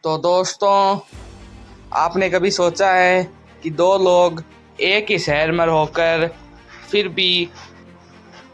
तो दोस्तों, आपने कभी सोचा है कि दो लोग एक ही शहर में होकर फिर भी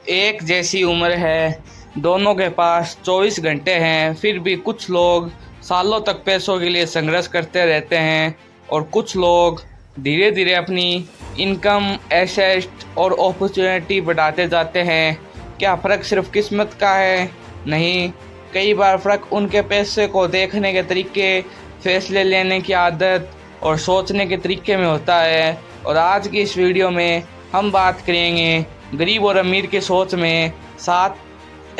एक जैसी उम्र है, दोनों के पास 24 घंटे हैं, फिर भी कुछ लोग सालों तक पैसों के लिए संघर्ष करते रहते हैं और कुछ लोग धीरे धीरे अपनी इनकम, एसेट और अपॉर्चुनिटी बढ़ाते जाते हैं। क्या फ़र्क सिर्फ किस्मत का है? नहीं, कई बार फ़र्क उनके पैसे को देखने के तरीके, फैसले लेने की आदत और सोचने के तरीके में होता है। और आज की इस वीडियो में हम बात करेंगे गरीब और अमीर की सोच में 7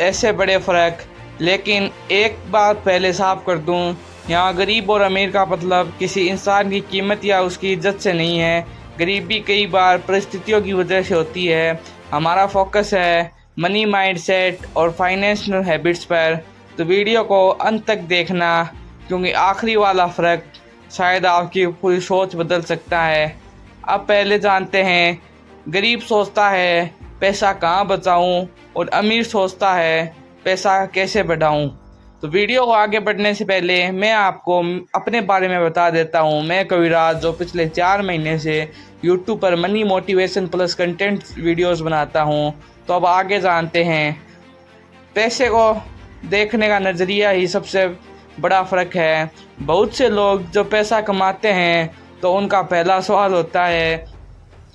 ऐसे बड़े फ़र्क। लेकिन एक बात पहले साफ कर दूं, यहाँ गरीब और अमीर का मतलब किसी इंसान की कीमत या उसकी इज्जत से नहीं है। गरीबी कई बार परिस्थितियों की वजह से होती है। हमारा फोकस है मनी माइंडसेट और फाइनेंशियल हैबिट्स पर। तो वीडियो को अंत तक देखना, क्योंकि आखिरी वाला फ़र्क शायद आपकी पूरी सोच बदल सकता है। अब पहले जानते हैं, गरीब सोचता है पैसा कहाँ बचाऊं और अमीर सोचता है पैसा कैसे बढ़ाऊं। तो वीडियो को आगे बढ़ने से पहले मैं आपको अपने बारे में बता देता हूं। मैं कविराज, जो पिछले 4 महीने से यूट्यूब पर money motivation plus content videos बनाता हूं। तो अब आगे जानते हैं, पैसे को देखने का नज़रिया ही सबसे बड़ा फ़र्क है। बहुत से लोग जो पैसा कमाते हैं तो उनका पहला सवाल होता है,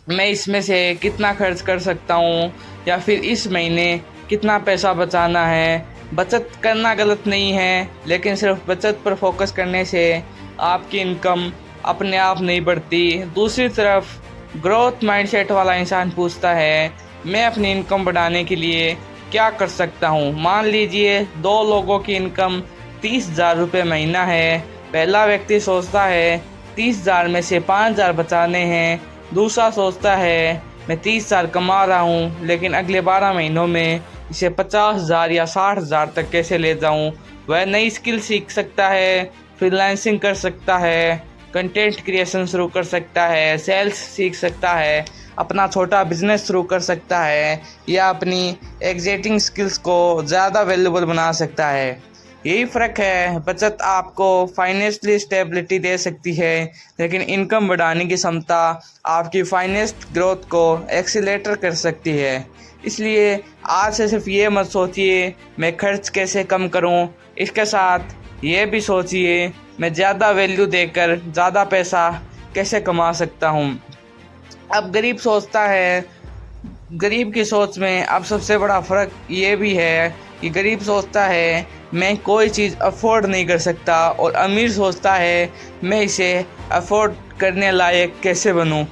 मैं इसमें से कितना खर्च कर सकता हूँ, या फिर इस महीने कितना पैसा बचाना है। बचत करना गलत नहीं है, लेकिन सिर्फ बचत पर फोकस करने से आपकी इनकम अपने आप नहीं बढ़ती। दूसरी तरफ ग्रोथ माइंडसेट वाला इंसान पूछता है, मैं अपनी इनकम बढ़ाने के लिए क्या कर सकता हूँ। मान लीजिए 2 लोगों की इनकम 30,000 रुपये महीना है। पहला व्यक्ति सोचता है 30,000 में से 5,000 बचाने हैं। दूसरा सोचता है मैं 30,000 कमा रहा हूँ, लेकिन अगले 12 महीनों में इसे 50,000 या 60,000 तक कैसे ले जाऊँ। वह नई स्किल सीख सकता है, फ्रीलांसिंग कर सकता है, कंटेंट क्रिएशन शुरू कर सकता है, सेल्स सीख सकता है, अपना छोटा बिजनेस शुरू कर सकता है, या अपनी एग्जिस्टिंग स्किल्स को ज़्यादा वैल्यूबल बना सकता है। यही फ़र्क है। बचत आपको फाइनेंशियली स्टेबिलिटी दे सकती है, लेकिन इनकम बढ़ाने की क्षमता आपकी फाइनेंस ग्रोथ को एक्सीलेटर कर सकती है। इसलिए आज से सिर्फ ये मत सोचिए मैं खर्च कैसे कम करूं, इसके साथ ये भी सोचिए मैं ज़्यादा वैल्यू देकर ज़्यादा पैसा कैसे कमा सकता हूं। अब गरीब सोचता है, गरीब की सोच में अब सबसे बड़ा फ़र्क ये भी है कि गरीब सोचता है मैं कोई चीज़ अफोर्ड नहीं कर सकता, और अमीर सोचता है मैं इसे अफोर्ड करने लायक कैसे बनूं।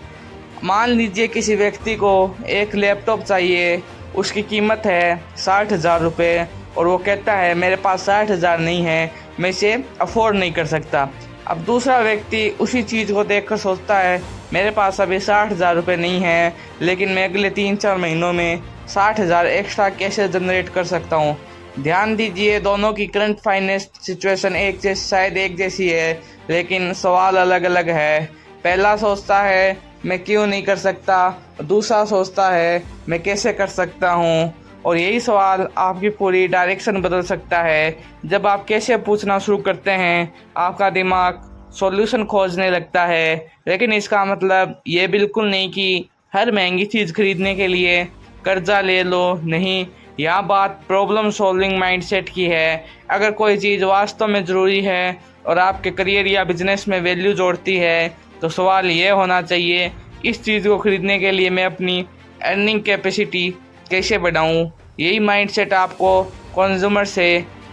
मान लीजिए किसी व्यक्ति को एक लैपटॉप चाहिए, उसकी कीमत है 60,000 रुपये, और वो कहता है मेरे पास 60,000 नहीं है, मैं इसे अफोर्ड नहीं कर सकता। अब दूसरा व्यक्ति उसी चीज़ को देखकर सोचता है मेरे पास अभी 60,000 रुपये नहीं है, लेकिन मैं अगले 3-4 महीनों में 60,000 एक्स्ट्रा कैसे जनरेट कर सकता हूँ। ध्यान दीजिए, दोनों की करंट फाइनेंस सिचुएशन शायद एक जैसी है, लेकिन सवाल अलग अलग है। पहला सोचता है मैं क्यों नहीं कर सकता, दूसरा सोचता है मैं कैसे कर सकता हूँ। और यही सवाल आपकी पूरी डायरेक्शन बदल सकता है। जब आप कैसे पूछना शुरू करते हैं, आपका दिमाग सॉल्यूशन खोजने लगता है। लेकिन इसका मतलब ये बिल्कुल नहीं कि हर महंगी चीज़ खरीदने के लिए कर्जा ले लो। नहीं, यहाँ बात प्रॉब्लम सॉल्विंग माइंडसेट की है। अगर कोई चीज़ वास्तव में ज़रूरी है और आपके करियर या बिजनेस में वैल्यू जोड़ती है, तो सवाल ये होना चाहिए इस चीज़ को खरीदने के लिए मैं अपनी अर्निंग कैपेसिटी कैसे बढ़ाऊँ। यही माइंडसेट आपको कंज्यूमर से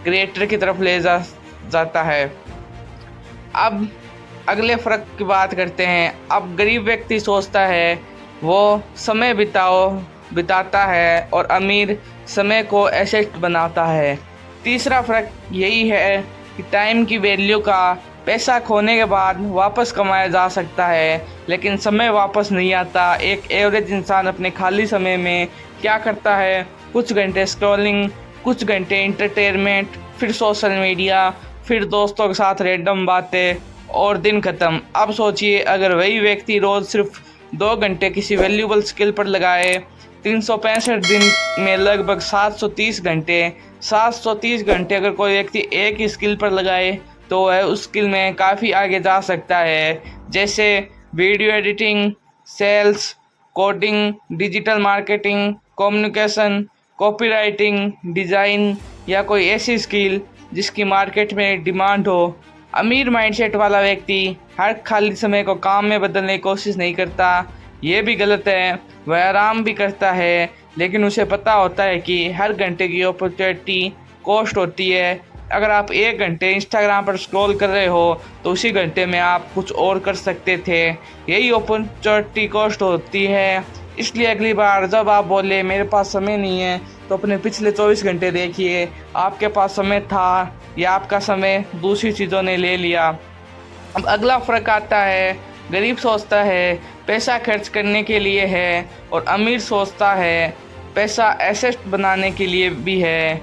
क्रिएटर की तरफ ले जाता है। अब अगले फ़र्क की बात करते हैं। अब गरीब व्यक्ति सोचता है वो समय बिताता है, और अमीर समय को एसेट बनाता है। तीसरा फ़र्क यही है कि टाइम की वैल्यू का पैसा खोने के बाद वापस कमाया जा सकता है, लेकिन समय वापस नहीं आता। एक एवरेज इंसान अपने खाली समय में क्या करता है? कुछ घंटे स्क्रॉलिंग, कुछ घंटे एंटरटेनमेंट, फिर सोशल मीडिया, फिर दोस्तों के साथ रैंडम बातें, और दिन ख़त्म। अब सोचिए अगर वही व्यक्ति रोज़ सिर्फ 2 घंटे किसी वैल्यूबल स्किल पर लगाए, 365 दिन में लगभग 730 घंटे अगर कोई व्यक्ति एक ही स्किल पर लगाए, तो वह उस स्किल में काफ़ी आगे जा सकता है, जैसे video editing, sales, coding, digital marketing, communication, copywriting, design या कोई ऐसी स्किल जिसकी मार्केट में डिमांड हो। अमीर माइंडसेट वाला व्यक्ति हर खाली समय को काम में बदलने की कोशिश नहीं करता, ये भी गलत है। वह आराम भी करता है, लेकिन उसे पता होता है कि हर घंटे की अपॉर्चुनिटी कॉस्ट होती है। अगर आप 1 घंटे इंस्टाग्राम पर स्क्रॉल कर रहे हो तो उसी घंटे में आप कुछ और कर सकते थे, यही अपॉर्चुनिटी कॉस्ट होती है। इसलिए अगली बार जब आप बोले मेरे पास समय नहीं है, तो अपने पिछले 24 घंटे देखिए, आपके पास समय था या आपका समय दूसरी चीज़ों ने ले लिया। अब अगला फ़र्क आता है, गरीब सोचता है पैसा खर्च करने के लिए है और अमीर सोचता है पैसा एसेट बनाने के लिए भी है।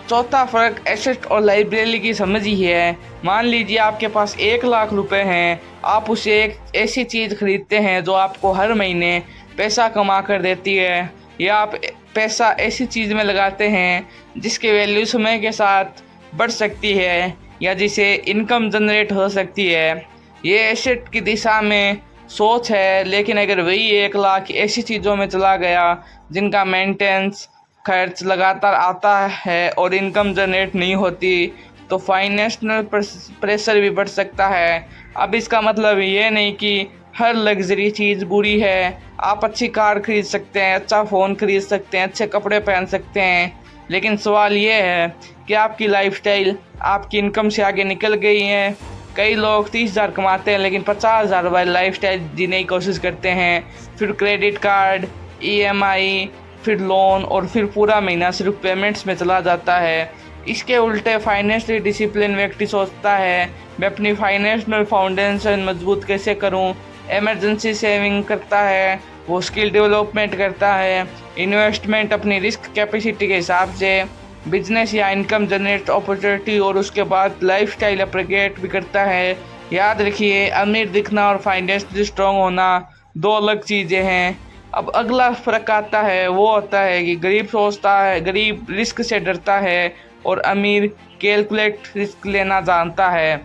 चौथा फ़र्क एसेट और लाइब्रेरी की समझ ही है। मान लीजिए आपके पास 1 लाख रुपए हैं, आप उसे एक ऐसी चीज़ खरीदते हैं जो आपको हर महीने पैसा कमा कर देती है, या आप पैसा ऐसी चीज़ में लगाते हैं जिसकी वैल्यू समय के साथ बढ़ सकती है या जिसे इनकम जनरेट हो सकती है। ये एसेट की दिशा में सोच है, लेकिन अगर वही 1 लाख ऐसी चीज़ों में चला गया जिनका मेंटेनेंस खर्च लगातार आता है और इनकम जनरेट नहीं होती, तो फाइनेंशियल प्रेशर भी बढ़ सकता है। अब इसका मतलब ये नहीं कि हर लग्जरी चीज़ बुरी है। आप अच्छी कार खरीद सकते हैं, अच्छा फ़ोन खरीद सकते हैं, अच्छे कपड़े पहन सकते हैं, लेकिन सवाल ये है कि आपकी लाइफस्टाइल आपकी इनकम से आगे निकल गई है। कई लोग 30,000 कमाते हैं लेकिन 50,000 वाली लाइफस्टाइल जीने की कोशिश करते हैं, फिर क्रेडिट कार्ड, EMI, फिर लोन और फिर पूरा महीना सिर्फ पेमेंट्स में चला जाता है। इसके उल्टे फाइनेंशियली डिसिप्लिन व्यक्ति सोचता है मैं अपनी फाइनेंशियल फाउंडेशन मजबूत कैसे करूं, इमरजेंसी सेविंग करता है, वो स्किल डेवलपमेंट करता है, इन्वेस्टमेंट अपनी रिस्क कैपेसिटी के हिसाब से, बिजनेस या इनकम जनरेट अपॉर्चुनिटी, और उसके बाद लाइफस्टाइल अपग्रेड भी करता है। याद रखिए, अमीर दिखना और फाइनेंशियली स्ट्रॉन्ग होना 2 अलग चीज़ें हैं। अब अगला फ़र्क आता है, वो होता है कि गरीब सोचता है, गरीब रिस्क से डरता है और अमीर कैलकुलेट रिस्क लेना जानता है।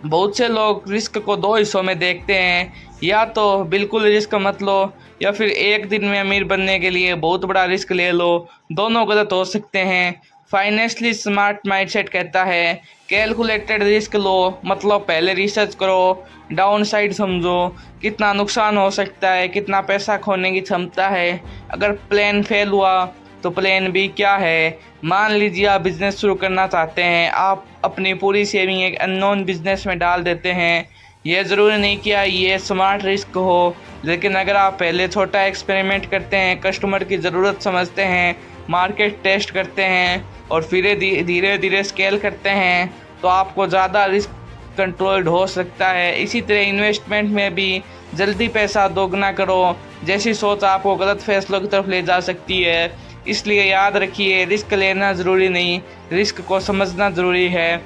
बहुत से लोग रिस्क को 2 हिस्सों में देखते हैं, या तो बिल्कुल रिस्क मत लो या फिर एक दिन में अमीर बनने के लिए बहुत बड़ा रिस्क ले लो। दोनों गलत हो सकते हैं। फाइनेंशियली स्मार्ट माइंडसेट कहता है कैलकुलेटेड रिस्क लो, मतलब पहले रिसर्च करो, डाउन साइड समझो, कितना नुकसान हो सकता है, कितना पैसा खोने की क्षमता है, अगर प्लान फेल हुआ तो प्लान बी क्या है। मान लीजिए आप बिज़नेस शुरू करना चाहते हैं, आप अपनी पूरी सेविंग एक अननोन बिजनेस में डाल देते हैं। यह ज़रूरी नहीं कि ये स्मार्ट रिस्क हो, लेकिन अगर आप पहले छोटा एक्सपेरिमेंट करते हैं, कस्टमर की ज़रूरत समझते हैं, मार्केट टेस्ट करते हैं और फिर धीरे धीरे स्केल करते हैं, तो आपको ज़्यादा रिस्क कंट्रोल्ड हो सकता है। इसी तरह इन्वेस्टमेंट में भी जल्दी पैसा दोगुना करो जैसी सोच आपको गलत फैसलों की तरफ ले जा सकती है। इसलिए याद रखिए, रिस्क लेना ज़रूरी नहीं, रिस्क को समझना ज़रूरी है।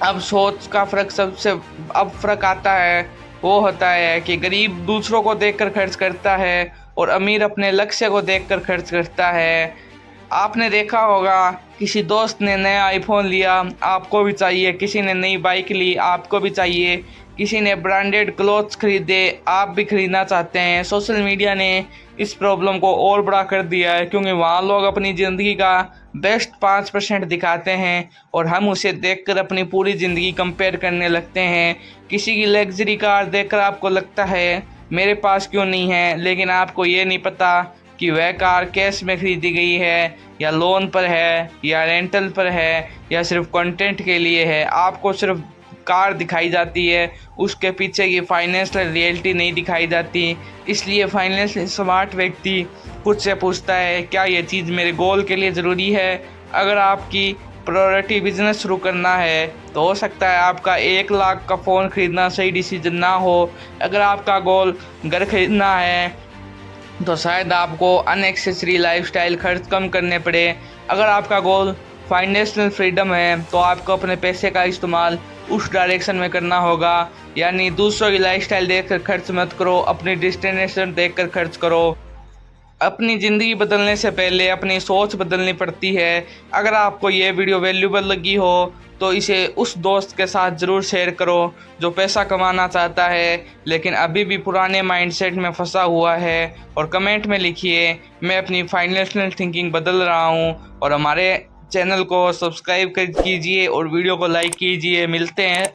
अब सोच का फ़र्क आता है, वो होता है कि गरीब दूसरों को देखकर खर्च करता है और अमीर अपने लक्ष्य को देखकर खर्च करता है। आपने देखा होगा किसी दोस्त ने नया आईफोन लिया, आपको भी चाहिए, किसी ने नई बाइक ली, आपको भी चाहिए, किसी ने ब्रांडेड क्लोथ्स खरीदे, आप भी खरीदना चाहते हैं। सोशल मीडिया ने इस प्रॉब्लम को और बड़ा कर दिया है, क्योंकि वहाँ लोग अपनी ज़िंदगी का बेस्ट 5% दिखाते हैं और हम उसे देखकर अपनी पूरी ज़िंदगी कंपेयर करने लगते हैं। किसी की लग्जरी कार देखकर आपको लगता है मेरे पास क्यों नहीं है, लेकिन आपको ये नहीं पता कि वह कार कैश में खरीदी गई है या लोन पर है या रेंटल पर है या सिर्फ कंटेंट के लिए है। आपको सिर्फ कार दिखाई जाती है, उसके पीछे की फाइनेंशियल रियलिटी नहीं दिखाई जाती। इसलिए फाइनेंशियल स्मार्ट व्यक्ति खुद से पूछता है क्या ये चीज़ मेरे गोल के लिए ज़रूरी है। अगर आपकी प्रायोरिटी बिजनेस शुरू करना है तो हो सकता है आपका 1 लाख का फ़ोन खरीदना सही डिसीजन ना हो। अगर आपका गोल घर खरीदना है तो शायद आपको अननेसेसरी लाइफस्टाइल खर्च कम करने पड़े। अगर आपका गोल फाइनेंशियल फ्रीडम है तो आपको अपने पैसे का इस्तेमाल उस डायरेक्शन में करना होगा, यानी दूसरों की लाइफस्टाइल देखकर खर्च मत करो, अपनी डेस्टिनेशन देखकर खर्च करो। अपनी ज़िंदगी बदलने से पहले अपनी सोच बदलनी पड़ती है। अगर आपको ये वीडियो वैल्यूबल लगी हो तो इसे उस दोस्त के साथ ज़रूर शेयर करो जो पैसा कमाना चाहता है लेकिन अभी भी पुराने माइंडसेट में फंसा हुआ है। और कमेंट में लिखिए मैं अपनी फाइनेंशियल थिंकिंग बदल रहा हूँ। और हमारे चैनल को सब्सक्राइब कीजिए और वीडियो को लाइक कीजिए। मिलते हैं